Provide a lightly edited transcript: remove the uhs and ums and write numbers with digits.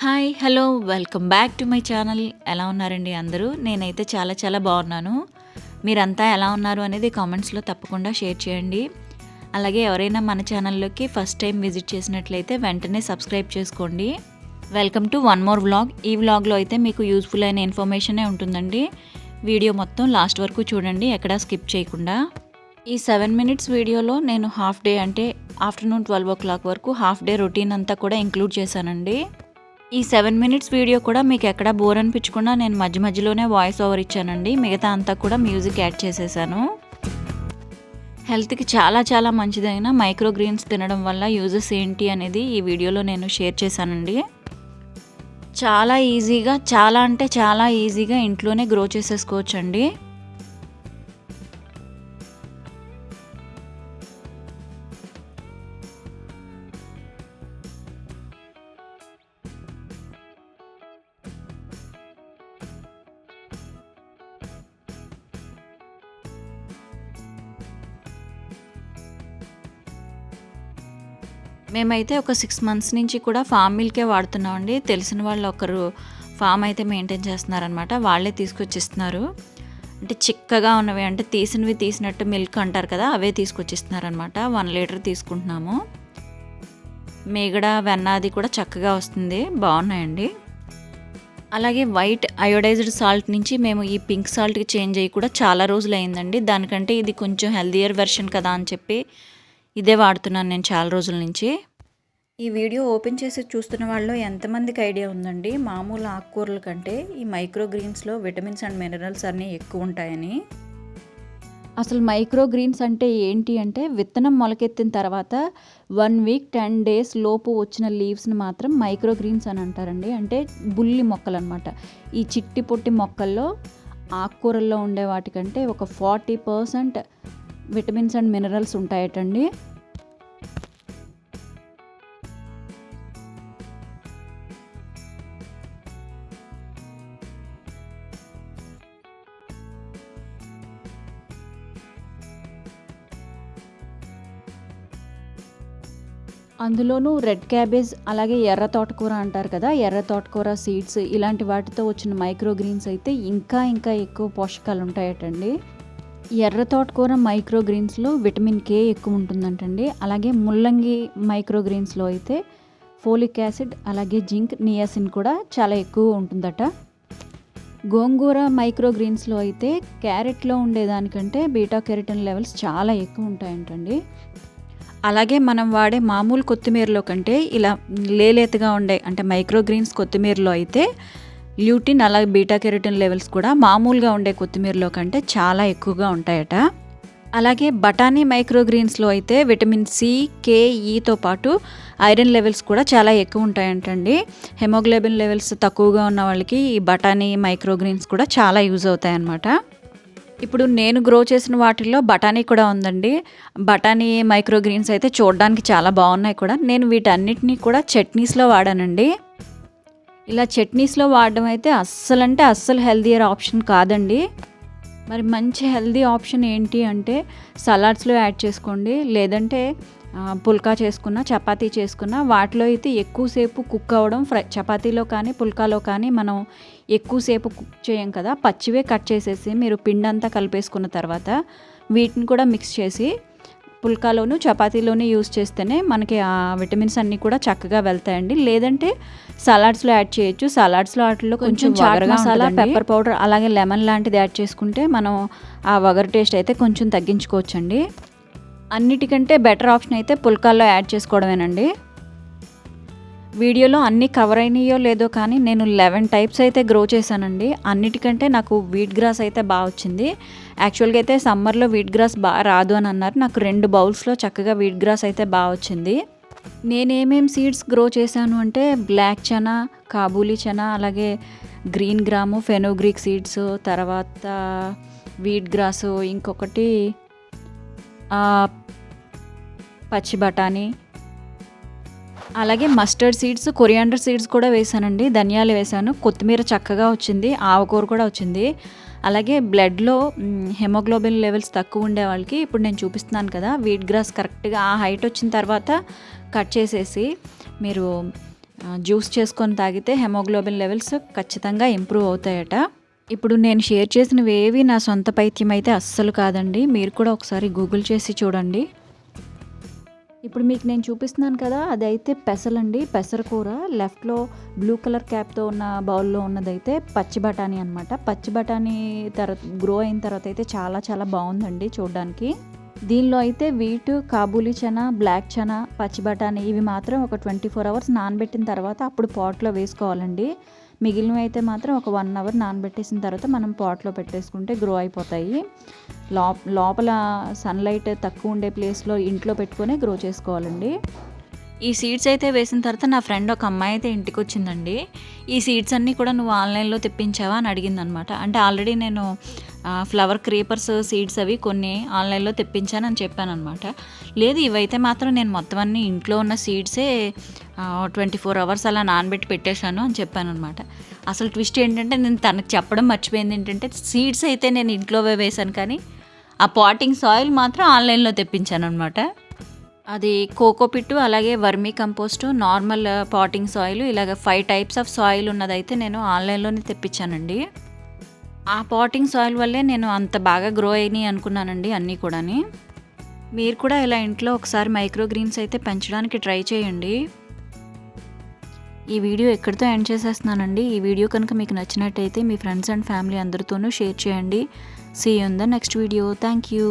Hi hello welcome back to my channel. ఎలా ఉన్నారండి అందరూ? నేనైతే చాలా చాలా బాగున్నాను. మీరంతా ఎలా ఉన్నారు అనేది కామెంట్స్లో తప్పకుండా షేర్ చేయండి. అలాగే ఎవరైనా మన ఛానల్లోకి ఫస్ట్ టైం విజిట్ చేసినట్లయితే వెంటనే సబ్స్క్రైబ్ చేసుకోండి. Welcome to one more vlog. ఈ వ్లాగ్లో అయితే మీకు యూజ్ఫుల్ అయిన ఇన్ఫర్మేషనే ఉంటుందండి. వీడియో మొత్తం లాస్ట్ వరకు చూడండి, ఎక్కడా స్కిప్ చేయకుండా. ఈ 7 మినిట్స్ వీడియోలో నేను హాఫ్ డే అంటే ఆఫ్టర్నూన్ 12 o'clock వరకు హాఫ్ డే రొటీన్ అంతా కూడా ఇంక్లూడ్ చేశానండి. ఈ 7 మినిట్స్ వీడియో కూడా మీకు ఎక్కడా బోర్ అనిపించకుండా నేను మధ్య మధ్యలోనే వాయిస్ ఓవర్ ఇచ్చానండి. మిగతా అంతా కూడా మ్యూజిక్ యాడ్ చేసేసాను. హెల్త్కి చాలా చాలా మంచిదైన మైక్రో గ్రీన్స్ తినడం వల్ల యూజెస్ ఏంటి అనేది ఈ వీడియోలో నేను షేర్ చేశానండి. చాలా ఈజీగా, చాలా అంటే చాలా ఈజీగా ఇంట్లోనే గ్రో చేసేసుకోవచ్చండి. మేమైతే ఒక 6 months నుంచి కూడా ఫామ్ మిల్కే వాడుతున్నామండి. తెలిసిన వాళ్ళు ఒకరు ఫామ్ అయితే మెయింటైన్ చేస్తున్నారనమాట. వాళ్ళే తీసుకొచ్చిస్తున్నారు. అంటే చిక్కగా ఉన్నవి, అంటే తీసినవి తీసినట్టు మిల్క్ అంటారు కదా, అవే తీసుకొచ్చిస్తున్నారనమాట. 1 లీటర్ తీసుకుంటున్నాము. మీగడ వెన్న అది కూడా చక్కగా వస్తుంది, బాగున్నాయండి. అలాగే వైట్ అయోడైజ్డ్ సాల్ట్ నుంచి మేము ఈ పింక్ సాల్ట్కి చేంజ్ అయ్యి కూడా చాలా రోజులు అయిందండి. దానికంటే ఇది కొంచెం హెల్దియర్ వెర్షన్ కదా అని చెప్పి ఇదే వాడుతున్నాను నేను చాలా రోజుల నుంచి. ఈ వీడియో ఓపెన్ చేసి చూస్తున్న వాళ్ళు ఎంతమందికి ఐడియా ఉందండి, మామూలు ఆకుకూరల కంటే ఈ మైక్రో గ్రీన్స్లో విటమిన్స్ అండ్ మినరల్స్ అన్నీ ఎక్కువ ఉంటాయని. అసలు మైక్రో గ్రీన్స్ అంటే ఏంటి అంటే, విత్తనం మొలకెత్తిన తర్వాత 1 week 10 days లోపు వచ్చిన లీవ్స్ని మాత్రం మైక్రో గ్రీన్స్ అని అంటారండి. అంటే బుల్లి మొక్కలు అనమాట. ఈ చిట్టి పొట్టి మొక్కల్లో ఆకుకూరల్లో ఉండే వాటికంటే ఒక 40% విటమిన్స్ అండ్ మినరల్స్ ఉంటాయటండి. అందులోనూ రెడ్ క్యాబేజ్, అలాగే ఎర్ర తోటకూర అంటారు కదా, ఎర్ర తోటకూర సీడ్స్ ఇలాంటి వాటితో వచ్చిన మైక్రో గ్రీన్స్ అయితే ఇంకా ఇంకా ఎక్కువ పోషకాలు ఉంటాయటండి. ఎర్ర తోటకూర మైక్రో గ్రీన్స్లో విటమిన్ కే ఎక్కువ ఉంటుందంటండి. అలాగే ముల్లంగి మైక్రో గ్రీన్స్లో అయితే ఫోలిక్ యాసిడ్, అలాగే జింక్, నియాసిన్ కూడా చాలా ఎక్కువ ఉంటుందట. గోంగూర మైక్రో గ్రీన్స్లో అయితే క్యారెట్లో ఉండేదానికంటే బీటా కెరటిన్ లెవెల్స్ చాలా ఎక్కువ ఉంటాయంటండి. అలాగే మనం వాడే మామూలు కొత్తిమీరలో కంటే ఇలా లేలేతగా ఉండే అంటే మైక్రో గ్రీన్స్ కొత్తిమీరలో అయితే ల్యూటిన్, అలాగే బీటా కెరటిన్ లెవెల్స్ కూడా మామూలుగా ఉండే కొత్తిమీరలో కంటే చాలా ఎక్కువగా ఉంటాయట. అలాగే బఠానీ మైక్రో గ్రీన్స్లో అయితే విటమిన్ సి, కే, ఈతో పాటు ఐరన్ లెవెల్స్ కూడా చాలా ఎక్కువ ఉంటాయంటండి. హెమోగ్లోబిన్ లెవెల్స్ తక్కువగా ఉన్న వాళ్ళకి ఈ బఠానీ మైక్రో గ్రీన్స్ కూడా చాలా యూజ్ అవుతాయన్నమాట. ఇప్పుడు నేను గ్రో చేసిన వాటిల్లో బఠానీ కూడా ఉందండి. బఠానీ మైక్రో గ్రీన్స్ అయితే చూడడానికి చాలా బాగున్నాయి కూడా. నేను వీటన్నిటినీ కూడా చట్నీస్లో వాడానండి. ఇలా చట్నీస్లో వాడడం అయితే అస్సలు హెల్దియర్ ఆప్షన్ కాదండి. మరి మంచి హెల్దీ ఆప్షన్ ఏంటి అంటే సలాడ్స్లో యాడ్ చేసుకోండి, లేదంటే పుల్కా చేసుకున్న, చపాతీ చేసుకున్న వాటిలో అయితే ఎక్కువసేపు కుక్ అవ్వడం, చపాతీలో కానీ పుల్కాలో కానీ మనం ఎక్కువసేపు కుక్ చేయం కదా, పచ్చివే కట్ చేసేసి మీరు పిండి అంతా కలిపేసుకున్న తర్వాత వీటిని కూడా మిక్స్ చేసి పుల్కాలోను చపాతీలోనే యూస్ చేస్తేనే మనకి ఆ విటమిన్స్ అన్నీ కూడా చక్కగా వెళ్తాయండి. లేదంటే సలాడ్స్లో యాడ్ చేయొచ్చు. సలాడ్స్లో వాటిలో కొంచెం చాట్ మసాలా, పెప్పర్ పౌడర్, అలాగే లెమన్ లాంటిది యాడ్ చేసుకుంటే మనం ఆ వగరు టేస్ట్ అయితే కొంచెం తగ్గించుకోవచ్చండి. అన్నిటికంటే బెటర్ ఆప్షన్ అయితే పుల్కాల్లో యాడ్ చేసుకోవడమేనండి. వీడియోలో అన్నీ కవర్ అయినాయో లేదో కానీ నేను 11 టైప్స్ అయితే గ్రో చేశానండి. అన్నిటికంటే నాకు వీట్ గ్రాస్ అయితే బాగా వచ్చింది. యాక్చువల్గా అయితే సమ్మర్లో వీట్ గ్రాస్ బాగా రాదు అని అన్నారు. నాకు 2 బౌల్స్లో చక్కగా వీట్ గ్రాస్ అయితే బాగా వచ్చింది. నేనేమేం సీడ్స్ గ్రో చేశాను అంటే బ్లాక్ చనా, కాబూలీ చనా, అలాగే గ్రీన్ గ్రాము, ఫెనోగ్రీక్ సీడ్స్, తర్వాత వీట్ గ్రాసు, ఇంకొకటి పచ్చి బఠానీ, అలాగే మస్టర్డ్ సీడ్స్, కొరియాండర్ సీడ్స్ కూడా వేసానండి. ధనియాలు వేసాను, కొత్తిమీర చక్కగా వచ్చింది, ఆవకూర కూడా వచ్చింది. అలాగే బ్లడ్లో హెమోగ్లోబిన్ లెవెల్స్ తక్కువ ఉండే వాళ్ళకి ఇప్పుడు నేను చూపిస్తున్నాను కదా, వీట్ గ్రాస్ కరెక్ట్గా ఆ హైట్ వచ్చిన తర్వాత కట్ చేసేసి మీరు జ్యూస్ చేసుకొని తాగితే హెమోగ్లోబిన్ లెవెల్స్ ఖచ్చితంగా ఇంప్రూవ్ అవుతాయట. ఇప్పుడు నేను షేర్ చేసినవి ఏవి నా సొంత పైత్యం అయితే అస్సలు కాదండి. మీరు కూడా ఒకసారి గూగుల్ చేసి చూడండి. ఇప్పుడు మీకు నేను చూపిస్తున్నాను కదా, అదైతే పెసలండి, పెసర కూర. లెఫ్ట్లో బ్లూ కలర్ క్యాప్తో ఉన్న బౌల్లో ఉన్నదైతే పచ్చి బఠానీ అనమాట. పచ్చి బఠానీ గ్రో అయిన తర్వాత అయితే చాలా చాలా బాగుందండి చూడడానికి. దీనిలో అయితే వీటు, కాబూలీ చనా, బ్లాక్ చనా, పచ్చి బఠానీ ఇవి మాత్రం ఒక 24 అవర్స్ నానబెట్టిన తర్వాత అప్పుడు పాట్లో వేసుకోవాలండి. మిగిలినవి అయితే మాత్రం ఒక 1 అవర్ నానబెట్టేసిన తర్వాత మనం పాట్లో పెట్టేసుకుంటే గ్రో అయిపోతాయి. లోపల సన్లైట్ తక్కువ ఉండే ప్లేస్లో ఇంట్లో పెట్టుకొని గ్రో చేసుకోవాలండి. ఈ సీడ్స్ అయితే వేసిన తర్వాత నా ఫ్రెండ్ ఒక అమ్మాయి అయితే ఇంటికి వచ్చిందండి. ఈ సీడ్స్ అన్నీ కూడా నువ్వు ఆన్లైన్లో తెప్పించావా అని అడిగిందనమాట. అంటే ఆల్రెడీ నేను ఫ్లవర్ క్రీపర్స్ సీడ్స్ అవి కొన్ని ఆన్లైన్లో తెప్పించానని చెప్పానమాట. లేదు, ఇవైతే మాత్రం నేను మొత్తం అన్నీ ఇంట్లో ఉన్న సీడ్సే 24 అవర్స్ అలా నానబెట్టి పెట్టేశాను అని చెప్పాను అనమాట. అసలు ట్విస్ట్ ఏంటంటే నేను తనకు చెప్పడం మర్చిపోయింది ఏంటంటే, సీడ్స్ అయితే నేను ఇంట్లోవే వేశాను కానీ ఆ పాటింగ్ సాయిల్ మాత్రం ఆన్లైన్లో తెప్పించాను అనమాట. అది కోకోపిట్టు, అలాగే vermi compost, normal potting soil, ఇలాగ 5 టైప్స్ ఆఫ్ సాయిల్ ఉన్నదైతే నేను ఆన్లైన్లోనే తెప్పించానండి. ఆ పాటింగ్ సాయిల్ వల్లే నేను అంత బాగా గ్రో అయినాయి అనుకున్నానండి అన్నీ కూడాని. మీరు కూడా ఇలా ఇంట్లో ఒకసారి మైక్రో గ్రీన్స్ అయితే పెంచడానికి ట్రై చేయండి. ఈ వీడియో ఎక్కడితో ఎండ్ చేసేస్తున్నానండి. ఈ వీడియో కనుక మీకు నచ్చినట్టయితే మీ ఫ్రెండ్స్ అండ్ ఫ్యామిలీ అందరితోనూ షేర్ చేయండి. See you in the next video. Thank you.